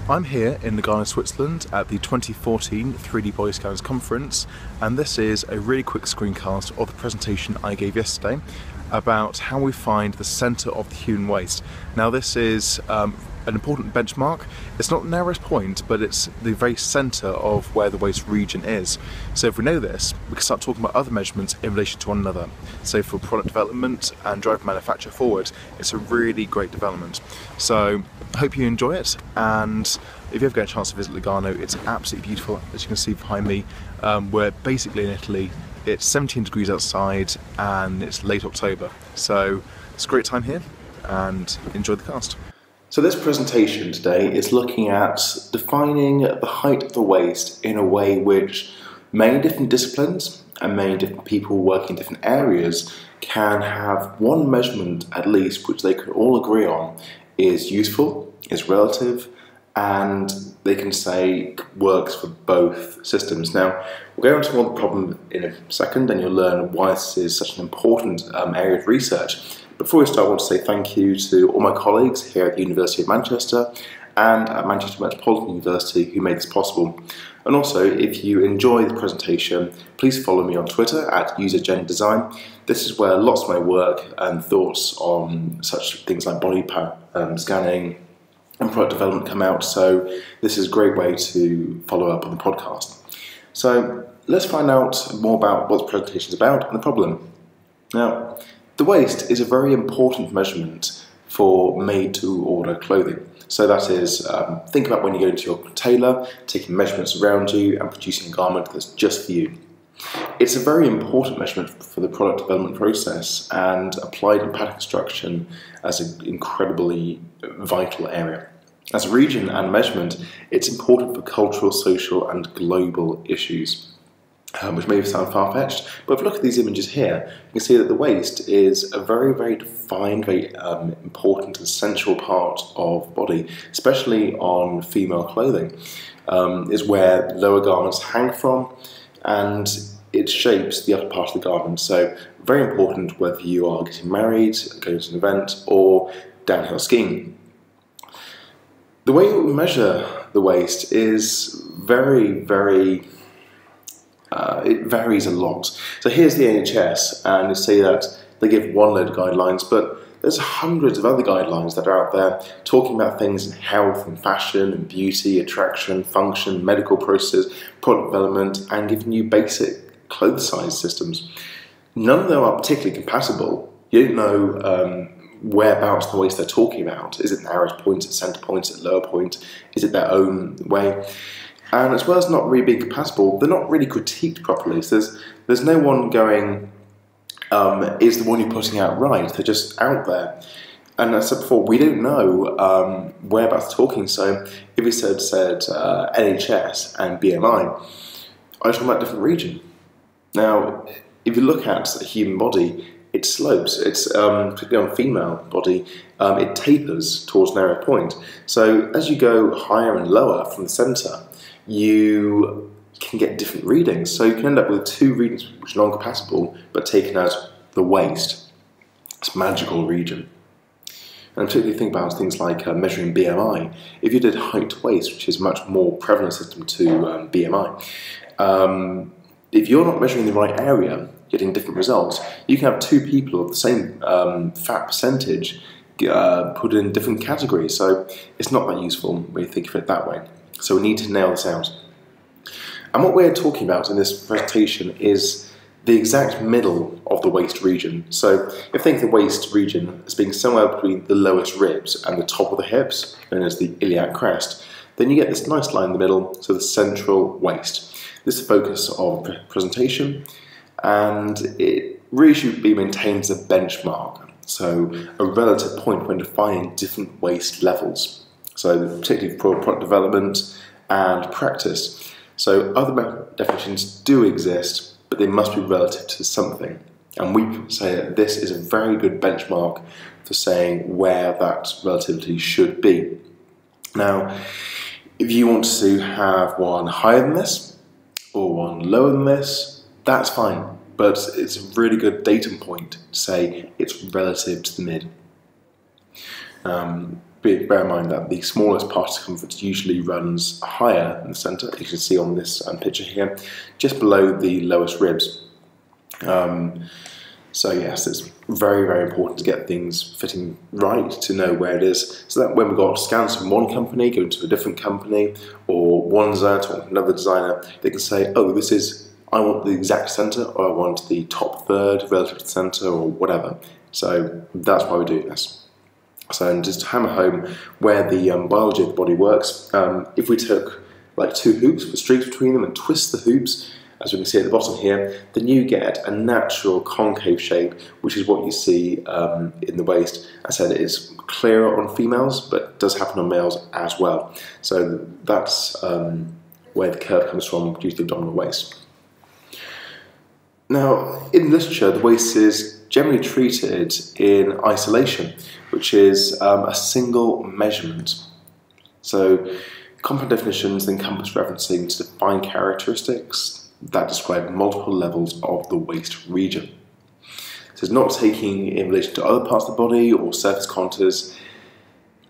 I'm here in Lugano, Switzerland at the 2014 3D Body Scanners Conference, and this is a really quick screencast of the presentation I gave yesterday about how we find the centre of the human waist. Now this is an important benchmark. It's not the narrowest point, but it's the very centre of where the waist region is. So if we know this, we can start talking about other measurements in relation to one another. So for product development and drive manufacture forward, it's a really great development. So I hope you enjoy it, and if you ever get a chance to visit Lugano, it's absolutely beautiful. As you can see behind me, we're basically in Italy. It's 17 degrees outside and it's late October. So it's a great time here, and enjoy the cast. So this presentation today is looking at defining the height of the waist in a way which many different disciplines and many different people working in different areas can have one measurement at least which they can all agree on is useful, is relative, and they can say works for both systems. Now, we'll go into more of the problem in a second, and you'll learn why this is such an important area of research. Before we start, I want to say thank you to all my colleagues here at the University of Manchester and at Manchester Metropolitan University who made this possible. And also, if you enjoy the presentation, please follow me on Twitter at UserGenDesign. This is where lots of my work and thoughts on such things like body scanning and product development come out, so this is a great way to follow up on the podcast. So let's find out more about what the presentation is about and the problem. Now, the waist is a very important measurement for made-to-order clothing. So that is, think about when you go into your tailor, taking measurements around you and producing a garment that's just for you. It's a very important measurement for the product development process, and applied in pattern construction as an incredibly vital area. As a region and measurement, it's important for cultural, social and global issues. Which may sound far-fetched, but if you look at these images here, you can see that the waist is a very, very defined, very important and central part of the body, especially on female clothing, is where lower garments hang from, and it shapes the upper part of the garment. So very important whether you are getting married, going to an event, or downhill skiing. The way we measure the waist is very, very it varies a lot. So here's the NHS, and you see that they give one load of guidelines, but there's hundreds of other guidelines that are out there talking about things in health and fashion and beauty, attraction, function, medical processes, product development, and giving you basic clothes size systems. None of them are particularly compatible. You don't know whereabouts the waist they're talking about. Is it narrowest point, is it centre point, is it lower point, is it their own way? And as well as not really being compatible, they're not really critiqued properly. So there's no one going, is the one you're putting out right? They're just out there. And as I said before, we don't know whereabouts they're talking. So if we said NHS and BMI, are you talking about a different region? Now, if you look at the human body, it slopes. It's particularly on female body, it tapers towards narrow point. So as you go higher and lower from the centre, you can get different readings. So you can end up with two readings which are non-compatible, but taken as the waist. It's a magical region. And particularly think about things like measuring BMI. If you did height to waist, which is a much more prevalent system to BMI, if you're not measuring the right area, getting different results, you can have two people of the same fat percentage put in different categories. So it's not that useful when you think of it that way. So we need to nail this out. And what we're talking about in this presentation is the exact middle of the waist region. So if you think of the waist region as being somewhere between the lowest ribs and the top of the hips, known as the iliac crest, then you get this nice line in the middle, so the central waist. This is the focus of the presentation, and it really should be maintained as a benchmark, so a relative point when defining different waist levels. So particularly for product development and practice. So other definitions do exist, but they must be relative to something. And we say that this is a very good benchmark for saying where that relativity should be. Now, if you want to have one higher than this, or one lower than this, that's fine. But it's a really good datum point to say it's relative to the mid. bear in mind that the smallest part of circumference usually runs higher in the centre, as you can see on this picture here, just below the lowest ribs. So yes, it's very, very important to get things fitting right, to know where it is, so that when we've got scans from one company going to a different company, or one designer to another designer, they can say, oh, this is, I want the exact centre, or I want the top third relative to the centre, or whatever. So that's why we do this. So just to hammer home where the biology of the body works, if we took like two hoops with strings between them and twist the hoops, as we can see at the bottom here, then you get a natural concave shape, which is what you see in the waist. As I said, it is clearer on females, but does happen on males as well. So that's where the curve comes from due to the abdominal waist. Now, in literature, the waist is generally treated in isolation, which is a single measurement. So compound definitions encompass referencing to defined characteristics that describe multiple levels of the waist region. So it's not taking in relation to other parts of the body or surface contours.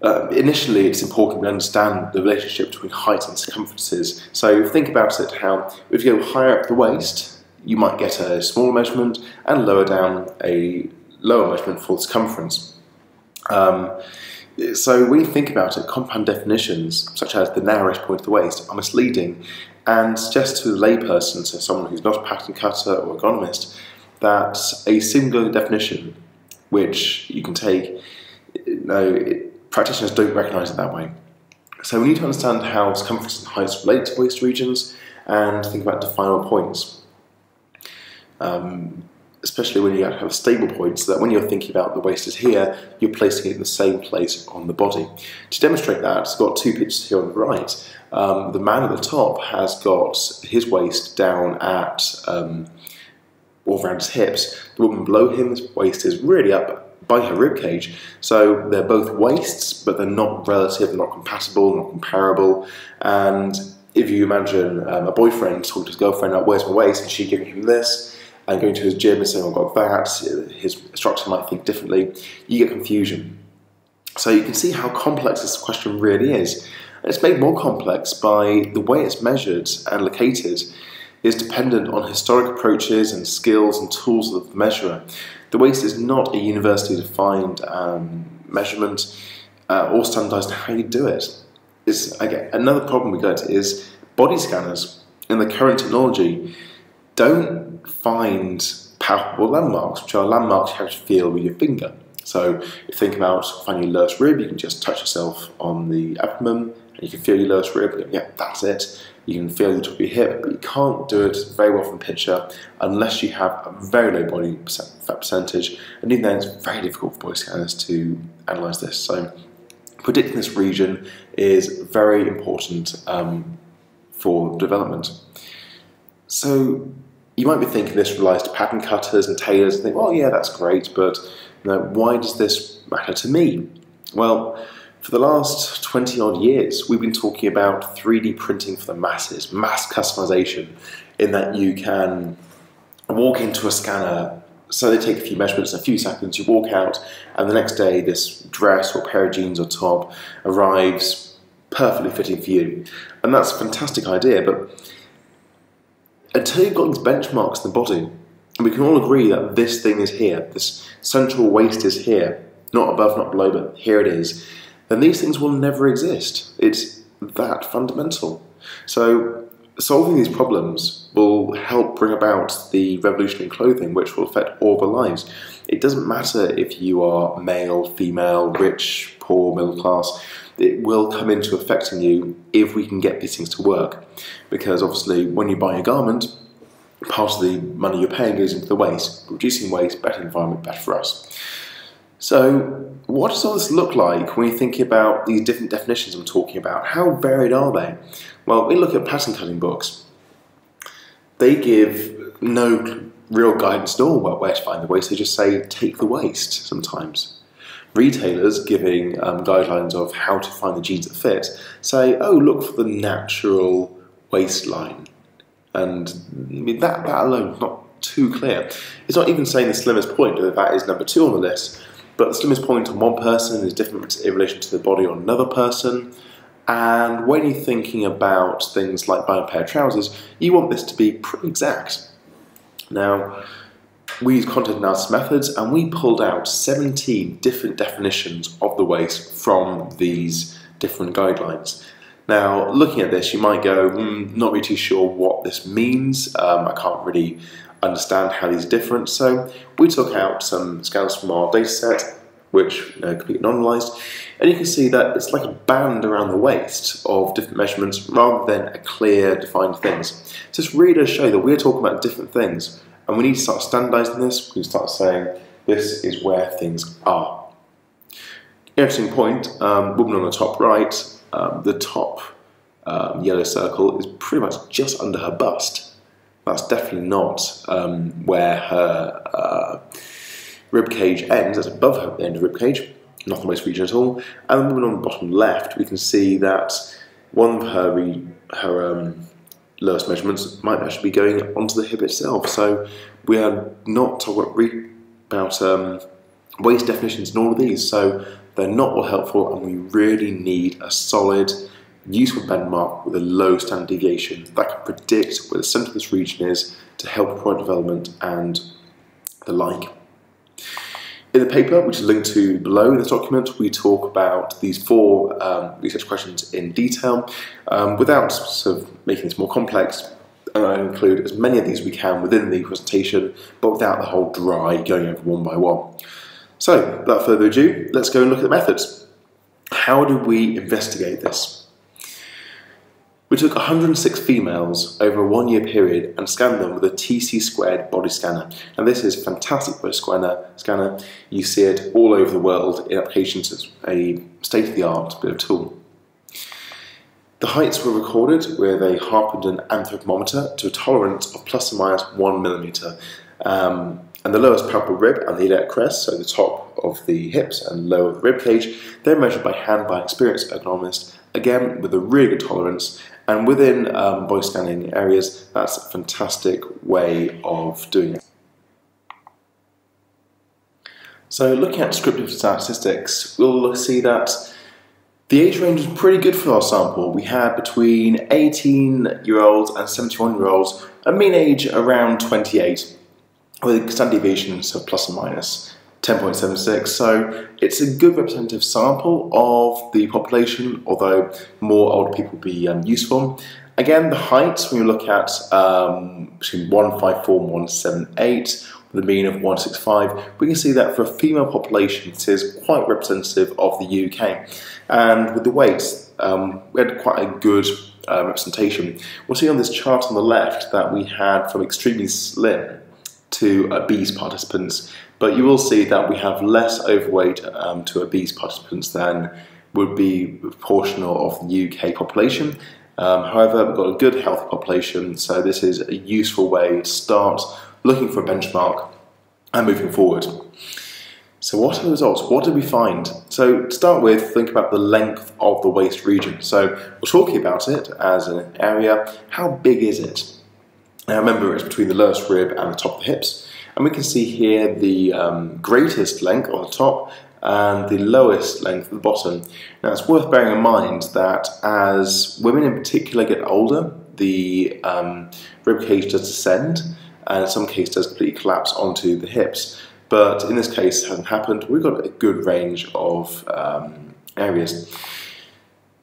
Initially, it's important to understand the relationship between height and circumferences. So think about it, how if you go higher up the waist, you might get a smaller measurement, and lower down a lower measurement for circumference. So when you think about it, compound definitions, such as the narrowest point of the waist, are misleading and suggest to the layperson, so someone who's not a pattern cutter or ergonomist, that a single definition, which you can take, practitioners don't recognise it that way. So we need to understand how circumference and heights relate to waist regions, and think about definable points. Especially when you have a stable point, so that when you're thinking about the waist is here, you're placing it in the same place on the body. To demonstrate that, I've got two pictures here on the right. The man at the top has got his waist down at, or around his hips. The woman below him, his waist is really up by her rib cage. So they're both waists, but they're not relative, they're not compatible, not comparable. And if you imagine a boyfriend talking to his girlfriend, like, where's my waist? And she giving him this, and going to his gym and saying, I've got that, his instructor might think differently, you get confusion. So you can see how complex this question really is. And it's made more complex by the way it's measured and located is dependent on historic approaches and skills and tools of the measurer. The waist is not a university defined measurement or standardized how you do it. Again, another problem we get is body scanners in the current technology don't find palpable landmarks, which are landmarks you have to feel with your finger. So if you think about finding your lowest rib, you can just touch yourself on the abdomen and you can feel your lowest rib, and yeah, that's it. You can feel the top of your hip, but you can't do it very well from picture unless you have a very low body fat percentage, and even then it's very difficult for body scanners to analyse this. So predicting this region is very important for development. So you might be thinking this relies to pattern cutters and tailors and think, oh yeah, that's great, but why does this matter to me? Well, for the last 20 odd years, we've been talking about 3D printing for the masses, mass customization, in that you can walk into a scanner, so they take a few measurements in a few seconds, you walk out, and the next day this dress or pair of jeans or top arrives perfectly fitting for you. And that's a fantastic idea, but until you've got these benchmarks in the body, and we can all agree that this thing is here, this central waist is here, not above, not below, but here it is, then these things will never exist. It's that fundamental. So solving these problems will help bring about the revolution in clothing, which will affect all of our lives. It doesn't matter if you are male, female, rich, poor, middle class. It will come into affecting you if we can get these things to work. Because obviously when you buy a garment, part of the money you're paying goes into the waste. Reducing waste, better environment, better for us. So what does all this look like when you think about these different definitions I'm talking about? How varied are they? Well, we look at pattern cutting books. They give no real guidance at all about where to find the waist. They just say, take the waist sometimes. Retailers giving guidelines of how to find the jeans that fit say, oh, look for the natural waistline. And I mean, that alone is not too clear. It's not even saying the slimmest point, that is number 2 on the list. but the slimmest point on one person is different in relation to the body on another person. And when you're thinking about things like buying a pair of trousers, you want this to be pretty exact. Now, we used content analysis methods and we pulled out 17 different definitions of the waist from these different guidelines. Now, looking at this, you might go, not really too sure what this means. I can't really understand how these are different. So we took out some scans from our data set, which completely anonymized, and you can see that it's like a band around the waist of different measurements rather than a clear defined things. So this really does show that we're talking about different things, and we need to start standardizing this. We need to start saying this is where things are. Interesting point, woman on the top right, the top yellow circle is pretty much just under her bust. That's definitely not where her rib cage ends. That's above her end of rib cage, not the waist region at all. And the woman on the bottom left, we can see that one of her lowest measurements might actually be going onto the hip itself. So we are not talking about waist definitions in all of these. So they're not all helpful, and we really need a solid, useful benchmark with a low standard deviation that can predict where the centre of this region is to help product development and the like. In the paper, which is linked to below this document, we talk about these 4 research questions in detail. Without sort of making this more complex, I include as many of these as we can within the presentation, but without the whole dry going over one by one. So, without further ado, let's go and look at the methods. How do we investigate this? We took 106 females over a 1-year period and scanned them with a TC² body scanner. And this is a fantastic body scanner. You see it all over the world in applications. It's a state-of-the-art bit of tool. The heights were recorded with a Harpenden anthropometer to a tolerance of plus or minus 1 millimeter. And the lowest palpable rib and the iliac crest, so the top of the hips and lower of the rib cage, they're measured by hand by an experienced ergonomist, again with a really good tolerance. And within body scanning areas, that's a fantastic way of doing it. So looking at descriptive statistics, we'll see that the age range was pretty good for our sample. We had between 18-year-olds and 71-year-olds, a mean age around 28, with standard deviations of plus or minus 10.76, so it's a good representative sample of the population, although more older people would be useful. Again, the heights, when you look at between 154 and 178, with a mean of 165, we can see that for a female population, it is quite representative of the UK. And with the weights, we had quite a good representation. We'll see on this chart on the left that we had from extremely slim to obese participants, but you will see that we have less overweight to obese participants than would be proportional of the UK population. However, we've got a good healthy population, so this is a useful way to start looking for a benchmark and moving forward. So what are the results? What did we find? So to start with, think about the length of the waist region. So we're talking about it as an area. How big is it? Now remember, it's between the lowest rib and the top of the hips, and we can see here the greatest length on the top and the lowest length at the bottom. Now it's worth bearing in mind that as women in particular get older, the rib cage does descend, and in some cases does completely collapse onto the hips. But in this case, it hasn't happened. We've got a good range of areas.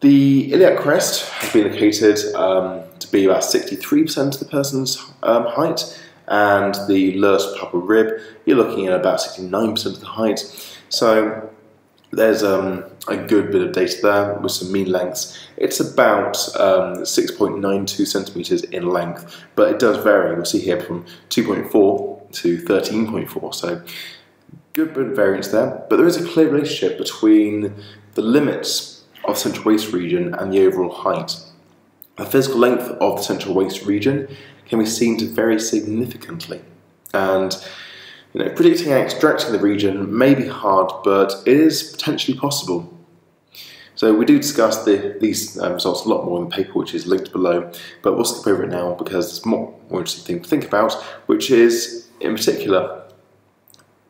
The iliac crest has been located to be about 63% of the person's height, and the lowest palpable rib, you're looking at about 69% of the height. So there's a good bit of data there with some mean lengths. It's about 6.92 centimeters in length, but it does vary. We'll see here from 2.4 to 13.4, so good bit of variance there. But there is a clear relationship between the limits of the central waist region and the overall height. The physical length of the central waist region can be seen to vary significantly, and predicting and extracting the region may be hard, but it is potentially possible. So we do discuss these results a lot more in the paper, which is linked below, but we'll skip over it now because there's more interesting thing to think about, which is, in particular,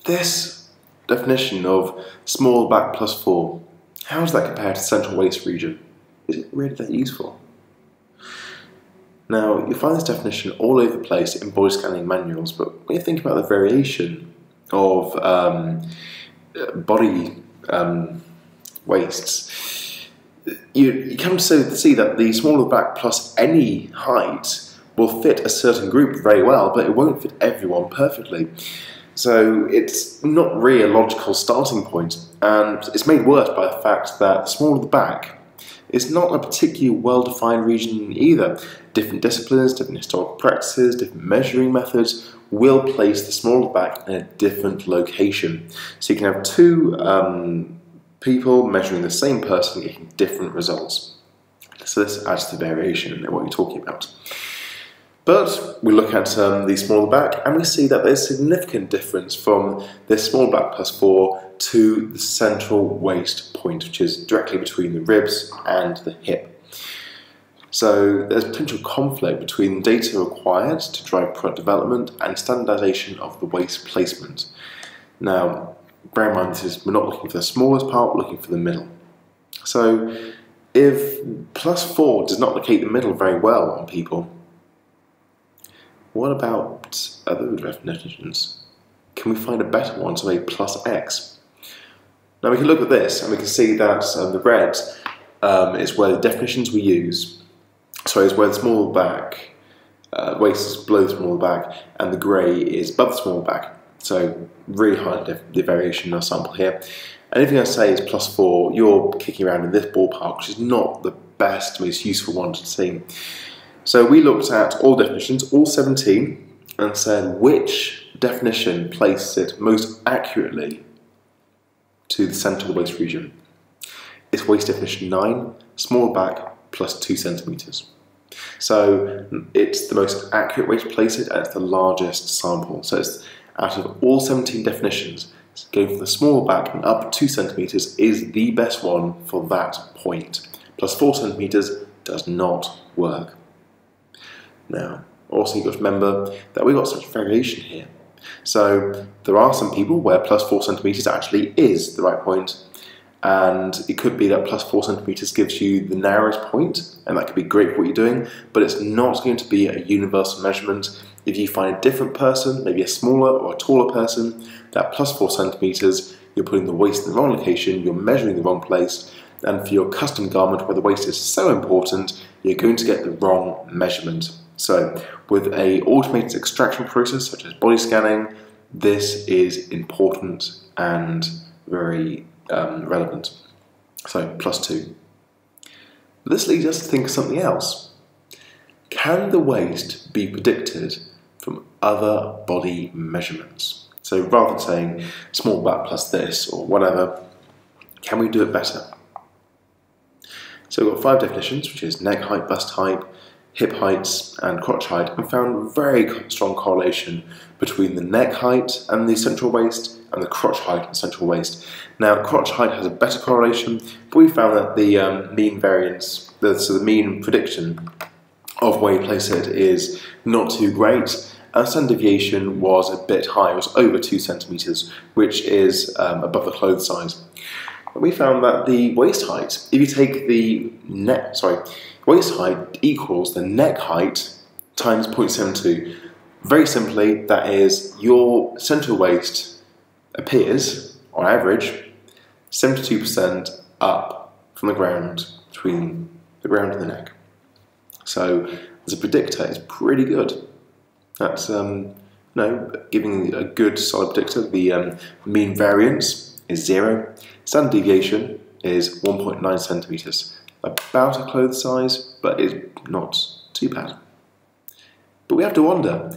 this definition of small back plus 4, how does that compare to central waist region? Is it really that useful? Now, you'll find this definition all over the place in body scanning manuals, but when you think about the variation of body waists, you come to see that the smaller back plus any height will fit a certain group very well, but it won't fit everyone perfectly. So it's not really a logical starting point, and it's made worse by the fact that the smaller the back is not a particularly well-defined region either. Different disciplines, different historical practices, different measuring methods will place the smaller back in a different location. So you can have two people measuring the same person getting different results. So this adds to the variation in what you're talking about. But we look at the smaller back and we see that there's a significant difference from this small back plus 4 to the central waist point, which is directly between the ribs and the hip. So there's potential conflict between the data required to drive product development and standardization of the waist placement. Now, bear in mind, we're not looking for the smallest part, we're looking for the middle. So if plus 4 does not locate the middle very well on people, what about other definitions? Can we find a better one, so a plus X? Now we can look at this and we can see that the red is where the definitions we use, so is where the smaller back, waist is below the smaller back, and the grey is above the smaller back. So really high the variation in our sample here. Anything I say is plus 4, you're kicking around in this ballpark, which is not the best, most useful one to see. So we looked at all definitions, all 17, and said which definition places it most accurately to the central waist region. It's waist definition 9, smaller back plus 2 centimeters. So it's the most accurate way to place it, and it's the largest sample. So it's out of all 17 definitions, going for the smaller back and up 2 centimeters is the best one for that point. Plus 4 centimeters does not work. Now, also you've got to remember that we've got such variation here. So there are some people where plus 4 centimeters actually is the right point, and it could be that plus 4 centimeters gives you the narrowest point, and that could be great for what you're doing, but it's not going to be a universal measurement. If you find a different person, maybe a smaller or a taller person, that plus 4 centimeters, you're putting the waist in the wrong location, you're measuring the wrong place, and for your custom garment where the waist is so important, you're going to get the wrong measurement. So with an automated extraction process such as body scanning, this is important and very relevant. So plus 2. This leads us to think of something else. Can the waist be predicted from other body measurements? So rather than saying small back plus this or whatever, can we do it better? So we've got 5 definitions, which is neck height, bust height, hip heights and crotch height, and found very strong correlation between the neck height and the central waist and the crotch height and central waist. Now, crotch height has a better correlation, but we found that the mean variance, so the mean prediction of where you place it is not too great. Our standard deviation was a bit higher, it was over 2 centimeters, which is above the clothes size. But we found that the waist height, if you take the waist height equals the neck height times 0.72. Very simply, that is your central waist appears, on average, 72% up from the ground, between the ground and the neck. So, as a predictor, it's pretty good. That's giving a good solid predictor. The mean variance is 0. Standard deviation is 1.9 centimeters. About a clothes size, but it's not too bad. But we have to wonder,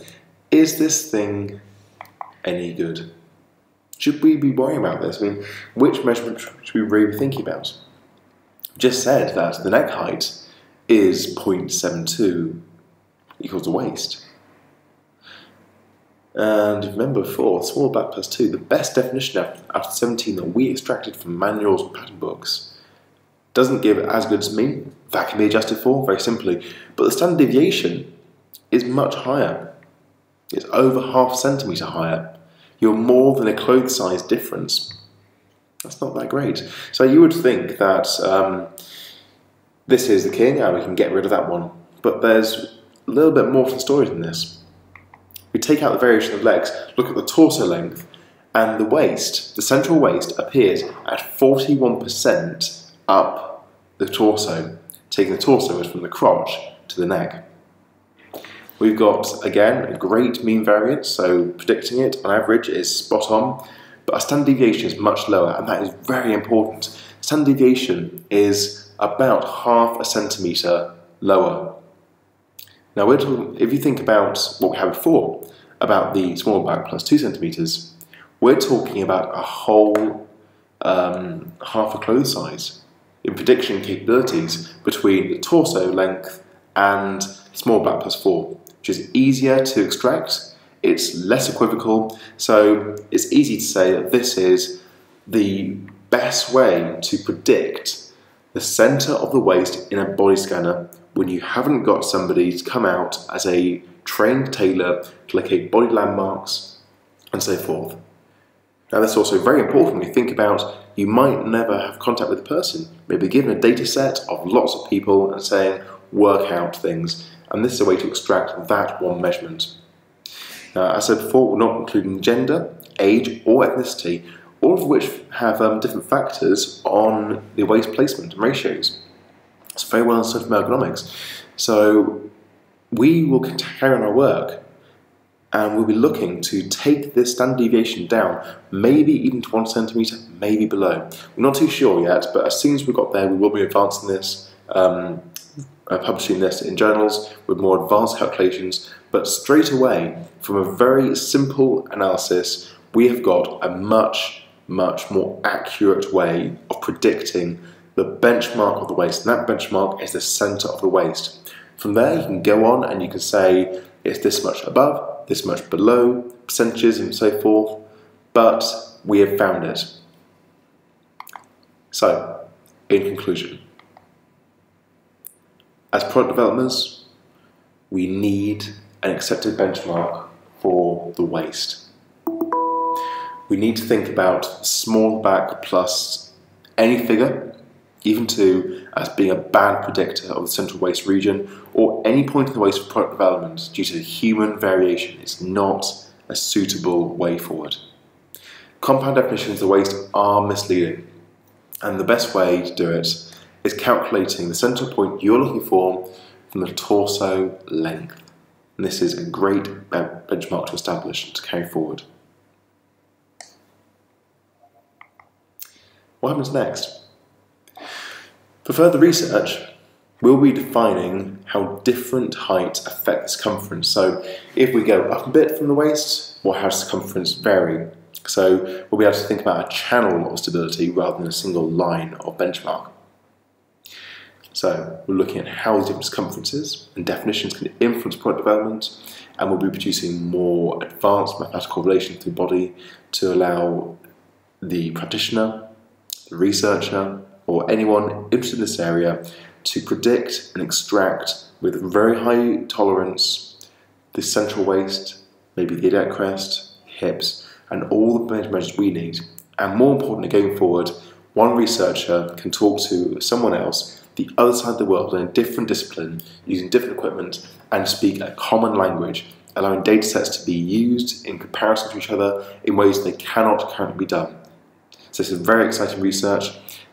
is this thing any good? Should we be worrying about this? I mean, which measurement should we really be thinking about? Just said that the neck height is 0.72 equals the waist. And remember before, small back plus 2, the best definition after 17 that we extracted from manuals and pattern books doesn't give as good as mean. That can be adjusted for very simply, but the standard deviation is much higher. It's over ½ centimeter higher. you're more than a clothes size difference. That's not that great. So you would think that this is the king and we can get rid of that one. But there's a little bit more to the story than this. We take out the variation of legs, look at the torso length, and the waist, the central waist, appears at 41% up the torso, taking the torso from the crotch to the neck. We've got, again, a great mean variance, so predicting it on average is spot on, but our standard deviation is much lower, and that is very important. Standard deviation is about ½ a centimetre lower. Now, if you think about what we had before, about the small back plus 2 centimetres, we're talking about a whole half a clothes size in prediction capabilities between the torso length and small back plus 4, which is easier to extract, it's less equivocal, so it's easy to say that this is the best way to predict the centre of the waist in a body scanner when you haven't got somebody to come out as a trained tailor to locate body landmarks and so forth. Now, that's also very important when you think about you might never have contact with a person, maybe given a data set of lots of people and saying work out things, and this is a way to extract that one measurement. Now, as I said before, we're not including gender, age or ethnicity, all of which have different factors on the waist placement and ratios. It's very well understood from ergonomics. So we will carry on our work and we'll be looking to take this standard deviation down, maybe even to 1 centimetre, maybe below. We're not too sure yet, but as soon as we've got there, we will be advancing this, publishing this in journals with more advanced calculations. But straight away, from a very simple analysis, we have got a much more accurate way of predicting the benchmark of the waist, and that benchmark is the centre of the waist. From there, you can go on and you can say it's this much above, this much below, percentages and so forth, but we have found it. So, in conclusion, as product developers, we need an accepted benchmark for the waist. We need to think about small back plus any figure, even 2, as being a bad predictor of the central waist region, or any point in the waist for product development due to human variation. It's not a suitable way forward. Compound definitions of the waist are misleading, and the best way to do it is calculating the central point you're looking for from the torso length. And this is a great benchmark to establish and to carry forward. What happens next? For further research, we'll be defining how different heights affect the circumference. So if we go up a bit from the waist, well, how does circumference vary? So we'll be able to think about a channel of stability rather than a single line of benchmark. So we're looking at how these different circumferences and definitions can influence product development, and we'll be producing more advanced mathematical relations to the body to allow the practitioner, the researcher, or anyone interested in this area to predict and extract with very high tolerance the central waist, maybe the iliac crest, hips, and all the measures we need. And more importantly, going forward, one researcher can talk to someone else the other side of the world in a different discipline, using different equipment, and speak a common language, allowing data sets to be used in comparison to each other in ways they cannot currently be done. So this is very exciting research,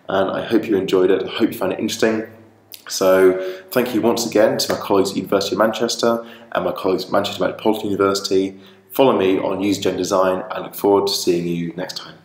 and I hope you enjoyed it. I hope you found it interesting. So thank you once again to my colleagues at the University of Manchester and my colleagues at Manchester Metropolitan University. Follow me on Use Gen Design. I look forward to seeing you next time.